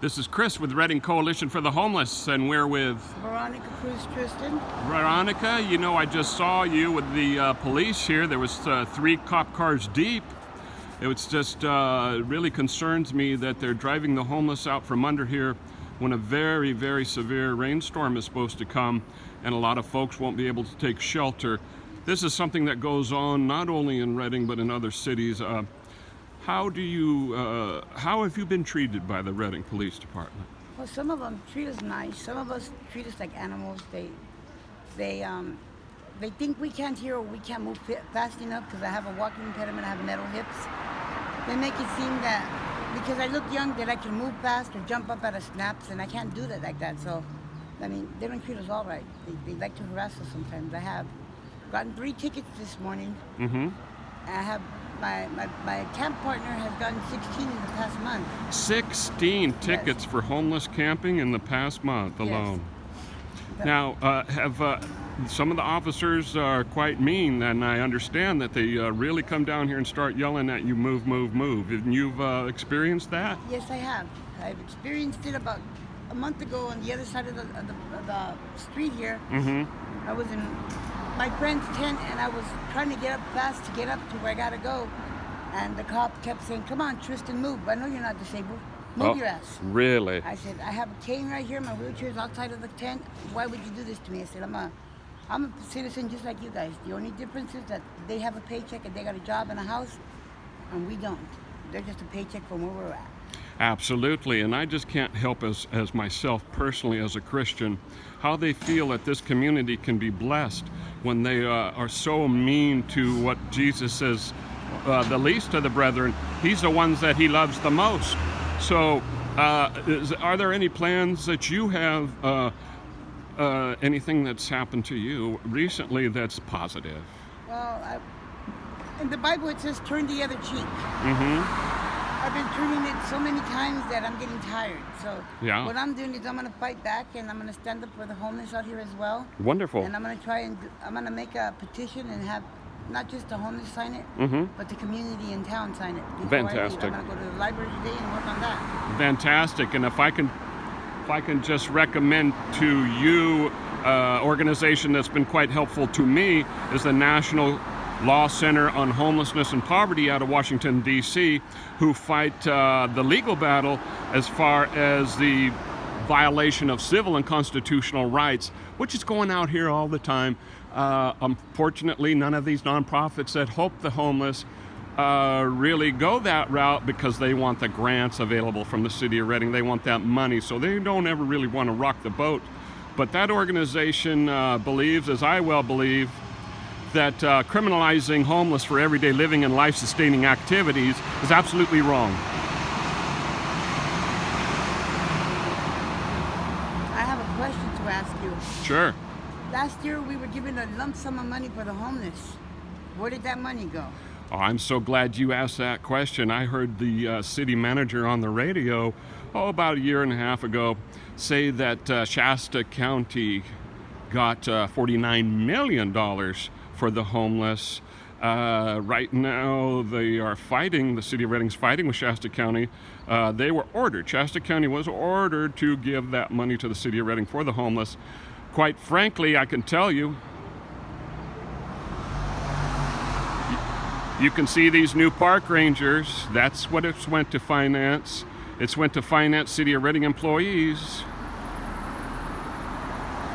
This is Chris with Reading Coalition for the Homeless, and we're with Veronica Cruz Tristan. Veronica. You know, I just saw you with the police here. There was 3 cop cars deep. It was just really concerns me that they're driving the homeless out from under here when a very, very severe rainstorm is supposed to come, and a lot of folks won't be able to take shelter. This is something that goes on not only in Reading but in other cities. How have you been treated by the Reading Police Department? Well, some of them treat us nice. Some of us treat us like animals. They think we can't hear or we can't move fast enough because I have a walking impediment. I have metal hips. They make it seem that because I look young that I can move fast or jump up at a snaps, and I can't do that like that. So, I mean, they don't treat us all right. They like to harass us sometimes. I have gotten 3 tickets this morning. Mm-hmm. I have my camp partner has gotten 16 in the past month. 16 tickets for homeless camping in the past month alone. Yes. Now, have some of the officers are quite mean, and I understand that they really come down here and start yelling at you, move, move, move. And you've experienced that? Yes, I have. I've experienced it about a month ago on the other side of the street here. Mm-hmm. I was in my friend's tent, and I was trying to get up fast to get up to where I gotta go, and the cop kept saying, "Come on, Tristan, move. I know you're not disabled. Move your ass." Really? I said, "I have a cane right here. My wheelchair's outside of the tent. Why would you do this to me?" I said, I'm a citizen just like you guys. The only difference is that they have a paycheck and they got a job and a house, and we don't. They're just a paycheck from where we're at." Absolutely, and I just can't help as myself personally as a Christian, how they feel that this community can be blessed when they are so mean to what Jesus says, the least of the brethren. He's the ones that he loves the most. So are there any plans that you have, anything that's happened to you recently that's positive? Well, in the Bible it says turn the other cheek. Mm-hmm. I've been turning it so many times that I'm getting tired. So yeah. What I'm doing is I'm going to fight back, and I'm going to stand up for the homeless out here as well. Wonderful. And I'm going to I'm going to make a petition and have not just the homeless sign it, mm-hmm. but the community in town sign it. Fantastic. I'm going to go to the library today and work on that. Fantastic. And if I can just recommend to you, organization that's been quite helpful to me is the National Law Center on Homelessness and Poverty out of Washington, D.C., who fight the legal battle as far as the violation of civil and constitutional rights, which is going out here all the time. Unfortunately, none of these nonprofits that help the homeless really go that route because they want the grants available from the city of Reading. They want that money, so they don't ever really want to rock the boat. But that organization believes, as I well believe, that criminalizing homeless for everyday living and life-sustaining activities is absolutely wrong. I have a question to ask you. Sure. Last year we were given a lump sum of money for the homeless. Where did that money go? Oh, I'm so glad you asked that question. I heard the city manager on the radio, about a year and a half ago, say that Shasta County got $49 million for the homeless. Right now they are fighting, the city of Reading's fighting with Shasta County. Shasta County was ordered to give that money to the city of Reading for the homeless. Quite frankly, I can tell you, you can see these new park rangers. That's what it's went to finance. It's went to finance city of Reading employees.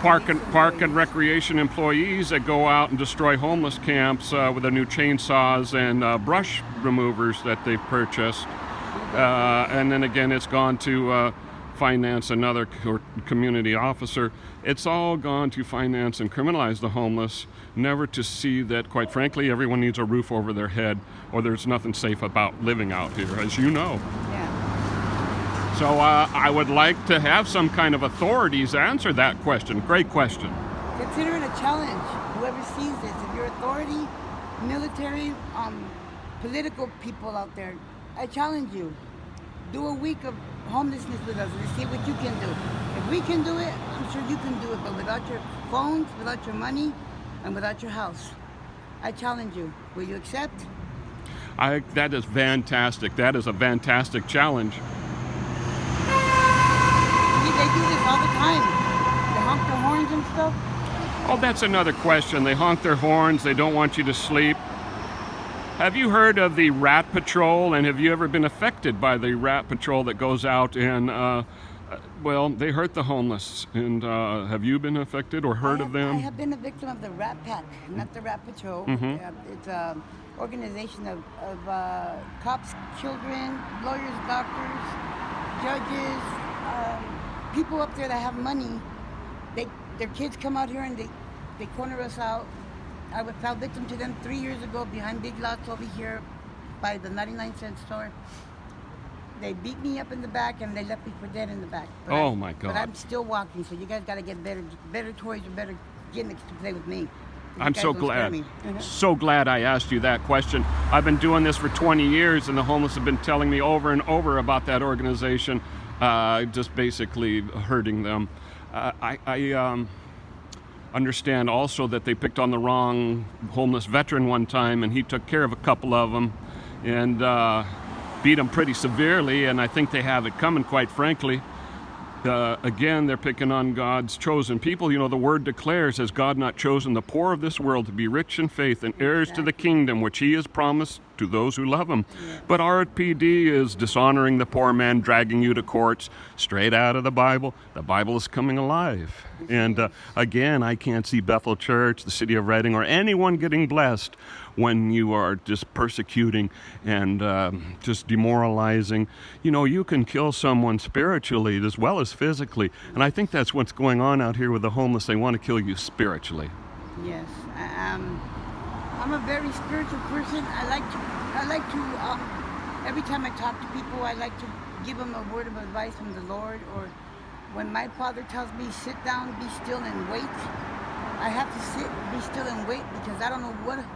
Park and recreation employees that go out and destroy homeless camps with the new chainsaws and brush removers that they've purchased. And then again, it's gone to finance another community officer. It's all gone to finance and criminalize the homeless, never to see that, quite frankly, everyone needs a roof over their head, or there's nothing safe about living out here, as you know. Yeah. So I would like to have some kind of authorities answer that question. Great question. Consider it a challenge. Whoever sees this, if you're authority, military, political people out there, I challenge you. Do a week of homelessness with us and see what you can do. If we can do it, I'm sure you can do it, but without your phones, without your money, and without your house. I challenge you. Will you accept? That is fantastic. That is a fantastic challenge. all the time. They honk their horns and stuff. Oh, that's another question. They honk their horns. They don't want you to sleep. Have you heard of the Rat Patrol, and have you ever been affected by the Rat Patrol that goes out and, well, they hurt the homeless? And have you been affected or heard of them? I have been a victim of the Rat Pack, not the Rat Patrol. It's an organization of cops, children, lawyers, doctors, judges, people up there that have money. Their kids come out here and they corner us out. I fell victim to them 3 years ago behind Big Lots over here by the 99-cent store. They beat me up in the back and they left me for dead in the back. But my God. But I'm still walking, so you guys got to get better toys or better gimmicks to play with me. I'm so glad. So glad I asked you that question. I've been doing this for 20 years, and the homeless have been telling me over and over about that organization, just basically hurting them. I understand also that they picked on the wrong homeless veteran one time, and he took care of a couple of them and beat them pretty severely, and I think they have it coming, quite frankly. Again, they're picking on God's chosen people. You know, the word declares, has God not chosen the poor of this world to be rich in faith and heirs to the kingdom which he has promised to those who love him? But RPD is dishonoring the poor man, dragging you to courts, straight out of the Bible. The Bible is coming alive. And again, I can't see Bethel Church, the city of Redding, or anyone getting blessed when you are just persecuting and just demoralizing. You know, you can kill someone spiritually as well as physically. And I think that's what's going on out here with the homeless. They want to kill you spiritually. Yes. I'm a very spiritual person. I like to every time I talk to people, I like to give them a word of advice from the Lord. Or when my father tells me, sit down, be still, and wait, I have to sit, be still, and wait, because I don't know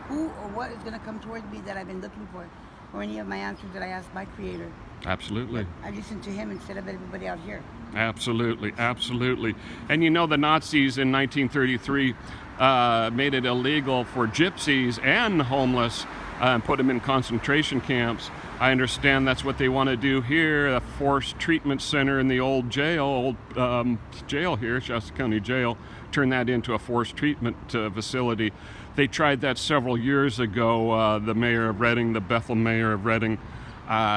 who or what is going to come towards me that I've been looking for, or any of my answers that I asked my Creator. Absolutely. I listen to him instead of everybody out here. Absolutely, absolutely. And you know, the Nazis in 1933 made it illegal for gypsies and homeless and put them in concentration camps. I understand that's what they want to do here, a forced treatment center in the old jail here, Shasta County Jail, turn that into a forced treatment facility. They tried that several years ago. The mayor of Redding, the Bethel mayor of Redding,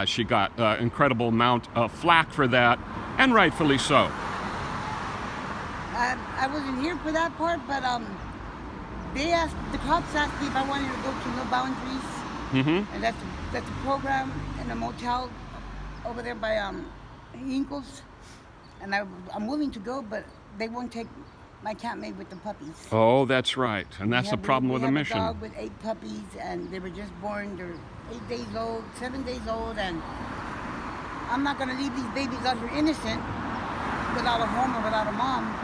she got an incredible amount of flack for that, and rightfully so. I wasn't here for that part, but the cops asked me if I wanted to go to No Boundaries, and that's a program in a motel over there by Hinkles, and I'm willing to go, but they won't take my campmate with the puppies. Oh, that's right, and that's the problem with the mission. We have a dog with 8 puppies, and they were just born. They're 8 days old, 7 days old, and I'm not going to leave these babies out here innocent without a home or without a mom.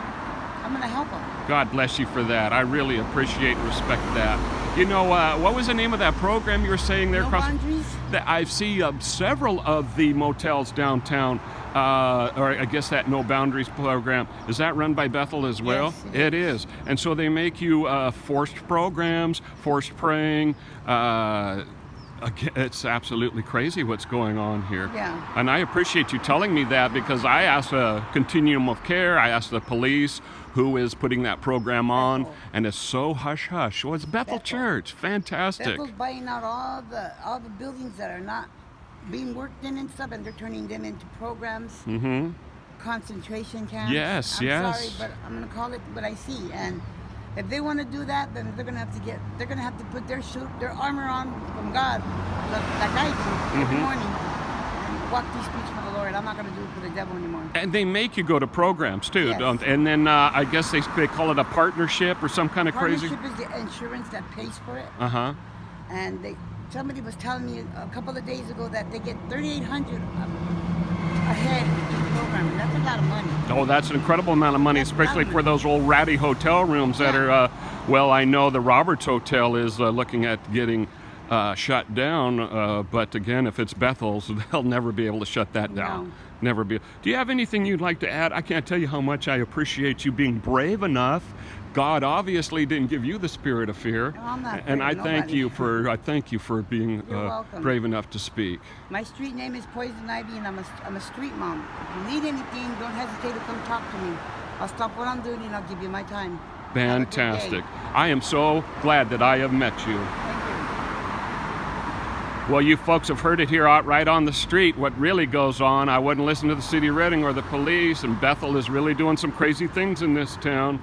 I'm going to help them. God bless you for that. I really appreciate and respect that. You know, what was the name of that program you were saying there? No Boundaries? I see several of the motels downtown, or I guess that No Boundaries program. Is that run by Bethel as well? Yes, it is. And so they make you forced programs, forced praying. It's absolutely crazy what's going on here. Yeah. And I appreciate you telling me that, because I asked a continuum of care. I asked the police who is putting that program on, and it's so hush-hush. Well, it's Bethel Church. Fantastic. Bethel's buying out all the buildings that are not being worked in and stuff, and they're turning them into programs, concentration camps. Yes, I'm sorry, but I'm going to call it what I see. And if they want to do that, then they're going to have to put their armor on from God, like I do every morning, and walk these streets for the Lord. I'm not going to do it for the devil anymore. And they make you go to programs too, Yes. don't they? And then I guess they call it a partnership or some kind of crazy. Partnership is the insurance that pays for it. And somebody was telling me a couple of days ago that they get $3,800 ahead in the program, and that's a lot of money. Oh, that's an incredible amount of money, especially for those old ratty hotel rooms that are, well, I know the Roberts Hotel is looking at getting shut down. But again, if it's Bethel's, they'll never be able to shut that down. No. Never be. Do you have anything you'd like to add? I can't tell you how much I appreciate you being brave enough. God obviously didn't give you the spirit of fear, No, I'm not and I afraid of thank nobody. you for being You're welcome. brave enough to speak. My street name is Poison Ivy, and I'm a street mom. If you need anything, don't hesitate to come talk to me. I'll stop what I'm doing and I'll give you my time. Have a good day. Fantastic. I am so glad that I have met you. Thank you. Well, you folks have heard it here out right on the street, what really goes on. I wouldn't listen to the city of Redding or the police, and Bethel is really doing some crazy things in this town.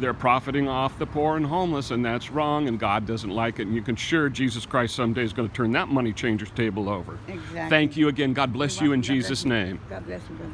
They're profiting off the poor and homeless, and that's wrong, and God doesn't like it, and you can sure Jesus Christ someday is going to turn that money changer's table over. Exactly. Thank you again. God bless you in God bless Jesus' you. name. God bless you, brother.